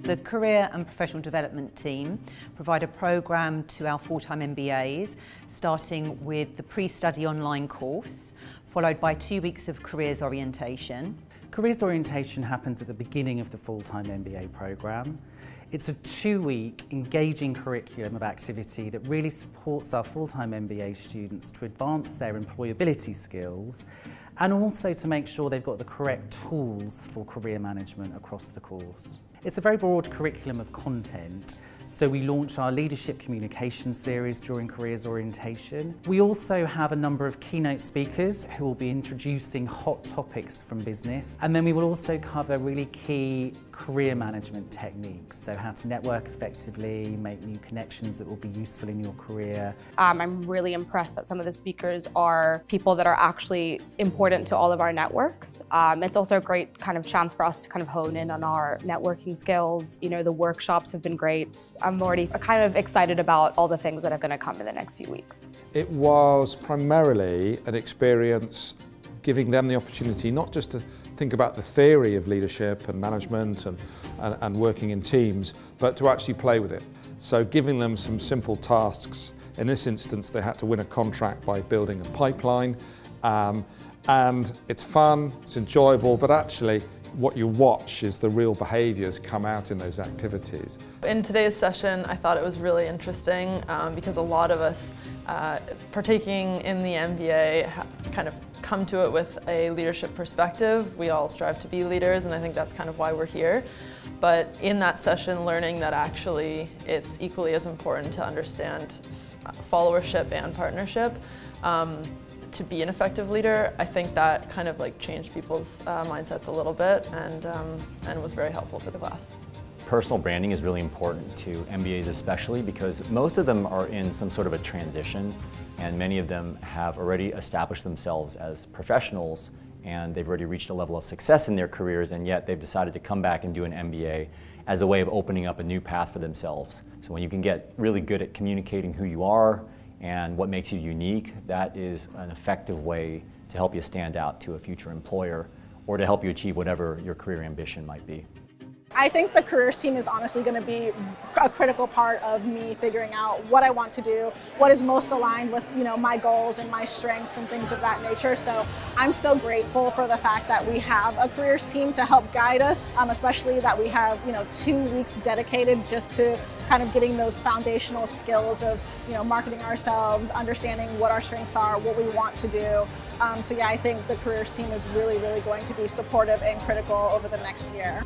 The Career and Professional Development team provide a programme to our full-time MBAs, starting with the pre-study online course, followed by 2 weeks of careers orientation. Careers orientation happens at the beginning of the full-time MBA programme. It's a 2-week engaging curriculum of activity that really supports our full-time MBA students to advance their employability skills and also to make sure they've got the correct tools for career management across the course. It's a very broad curriculum of content, so we launch our leadership communication series during careers orientation. We also have a number of keynote speakers who will be introducing hot topics from business, and then we will also cover really key career management techniques, so how to network effectively, make new connections that will be useful in your career. I'm really impressed that some of the speakers are people that are actually important to all of our networks. It's also a great kind of chance for us to kind of hone in on our networking skills. You know, the workshops have been great. I'm already kind of excited about all the things that are going to come in the next few weeks. It was primarily an experience giving them the opportunity not just to think about the theory of leadership and management and working in teams, but to actually play with it. So giving them some simple tasks. In this instance, they had to win a contract by building a pipeline. And it's fun, it's enjoyable, but actually what you watch is the real behaviours come out in those activities. In today's session, I thought it was really interesting because a lot of us partaking in the MBA kind of come to it with a leadership perspective. We all strive to be leaders, and I think that's kind of why we're here. But in that session, learning that actually it's equally as important to understand followership and partnership. To be an effective leader, I think that kind of like changed people's mindsets a little bit and was very helpful for the class. Personal branding is really important to MBAs especially because most of them are in some sort of a transition and many of them have already established themselves as professionals and they've already reached a level of success in their careers, and yet they've decided to come back and do an MBA as a way of opening up a new path for themselves. So when you can get really good at communicating who you are and what makes you unique, that is an effective way to help you stand out to a future employer or to help you achieve whatever your career ambition might be. I think the careers team is honestly going to be a critical part of me figuring out what I want to do, what is most aligned with, you know, my goals and my strengths and things of that nature. So I'm so grateful for the fact that we have a careers team to help guide us, especially that we have, you know, 2 weeks dedicated just to kind of getting those foundational skills of, you know, marketing ourselves, understanding what our strengths are, what we want to do. So yeah, I think the careers team is really, really going to be supportive and critical over the next year.